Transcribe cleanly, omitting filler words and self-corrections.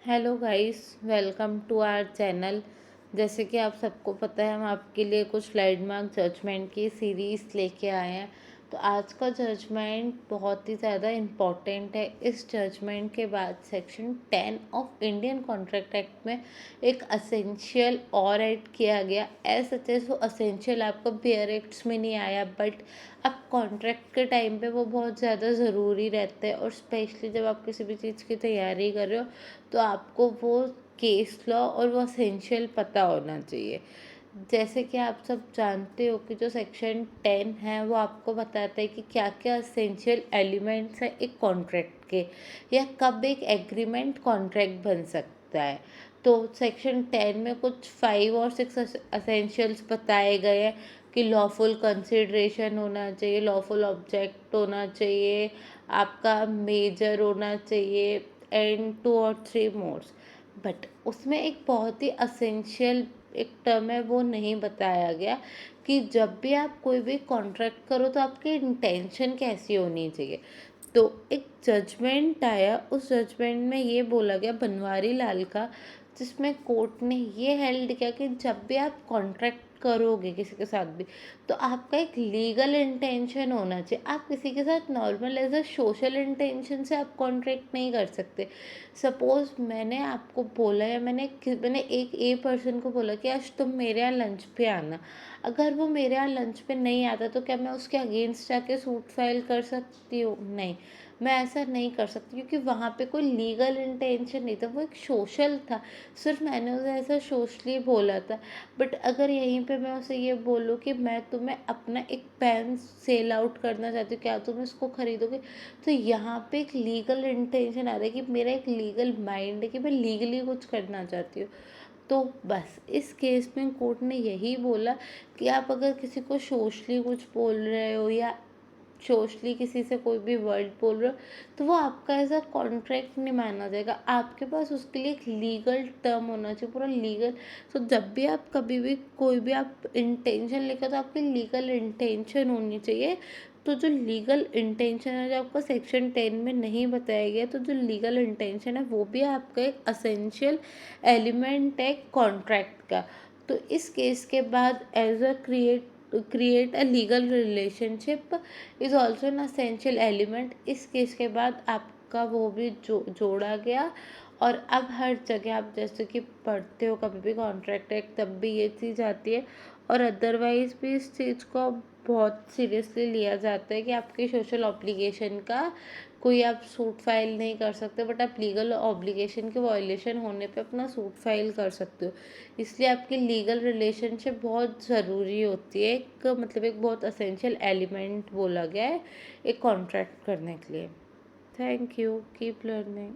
Hello guys, welcome to our channel. जैसे कि आप सबको पता है, हम आपके लिए कुछ लैंडमार्क जजमेंट की सीरीज़ लेके आए हैं। तो आज का जजमेंट बहुत ही ज़्यादा इम्पॉर्टेंट है। इस जजमेंट के बाद section 10 of Indian contract act में एक असेंशियल और ऐड किया गया। एज सच एज वो असेंशियल आपको बेयर एक्ट्स में नहीं आया, बट अब कॉन्ट्रैक्ट के टाइम पे वो बहुत ज़्यादा ज़रूरी रहता है। और स्पेशली जब आप किसी भी चीज़ की तैयारी कर रहे हो तो आपको वो केस लॉ और वो असेंशियल पता होना चाहिए। जैसे कि आप सब जानते हो कि जो सेक्शन 10 है वो आपको बताता है कि क्या क्या असेंशियल एलिमेंट्स हैं एक कॉन्ट्रैक्ट के, या कब एक एग्रीमेंट कॉन्ट्रैक्ट बन सकता है। तो सेक्शन 10 में कुछ 5 और 6 असेंशियल्स बताए गए हैं कि लॉफुल कंसिडरेशन होना चाहिए, लॉफुल ऑब्जेक्ट होना चाहिए, आपका मेजर होना चाहिए, एंड 2 और 3 मोर्स। बट उसमें एक बहुत ही असेंशियल एक टर्म है, वो नहीं बताया गया कि जब भी आप कोई भी कॉन्ट्रैक्ट करो तो आपकी इंटेंशन कैसी होनी चाहिए। तो एक जजमेंट आया, उस जजमेंट में ये बोला गया बनवारी लाल का, जिसमें कोर्ट ने ये हेल्ड किया कि जब भी आप कॉन्ट्रैक्ट करोगे किसी के साथ भी, तो आपका एक लीगल इंटेंशन होना चाहिए। आप किसी के साथ normal as a social intention से आप कॉन्ट्रैक्ट नहीं कर सकते। सपोज मैंने आपको बोला, या मैंने एक ए पर्सन को बोला कि आज तुम मेरे यहाँ लंच पे आना। अगर वो मेरे यहाँ लंच पे नहीं आता तो क्या मैं उसके अगेंस्ट जाके सूट फाइल कर सकती हूँ? नहीं, मैं ऐसा नहीं कर सकती, क्योंकि वहाँ पे कोई लीगल इंटेंशन नहीं था, वो एक सोशल था। सिर्फ मैंने उसे ऐसा सोशली बोला था। बट अगर यहीं पे मैं उसे ये बोलूँ कि मैं तुम्हें अपना एक पेन सेल आउट करना चाहती हूँ, क्या तुम इसको खरीदोगे? तो यहाँ पे एक लीगल इंटेंशन आ रहा है कि मेरा एक लीगल माइंड है कि मैं लीगली कुछ करना चाहती हूँ। तो बस इस केस में कोर्ट ने यही बोला कि आप अगर किसी को सोशली कुछ बोल रहे हो, या सोशली किसी से कोई भी वर्ड बोल रहे हो, तो वो आपका ऐसा कॉन्ट्रैक्ट नहीं माना जाएगा। आपके पास उसके लिए एक लीगल टर्म होना चाहिए, पूरा लीगल। तो जब भी आप कभी भी कोई भी आप इंटेंशन लेकर, तो आपकी लीगल इंटेंशन होनी चाहिए। तो जो लीगल इंटेंशन है, जो आपका सेक्शन 10 में नहीं बताया गया, तो जो लीगल इंटेंशन है वो भी आपका एक असेंशियल एलिमेंट है कॉन्ट्रैक्ट का। तो इस केस के बाद as a create a legal relationship is also an essential element. इस केस के बाद आपका वो भी जोड़ा गया। और अब हर जगह आप जैसे कि पढ़ते हो कभी भी कॉन्ट्रैक्ट एक्ट, तब भी ये चीज़ आती है। और अदरवाइज भी इस चीज़ को बहुत सीरियसली लिया जाता है कि आपके सोशल ऑब्लिगेशन का कोई आप सूट फाइल नहीं कर सकते, बट आप लीगल ऑब्लिगेशन के वायलेशन होने पे अपना सूट फाइल कर सकते हो। इसलिए आपकी लीगल रिलेशनशिप बहुत ज़रूरी होती है, एक मतलब एक बहुत असेंशियल एलिमेंट बोला गया है एक कॉन्ट्रैक्ट करने के लिए। Thank you, keep learning.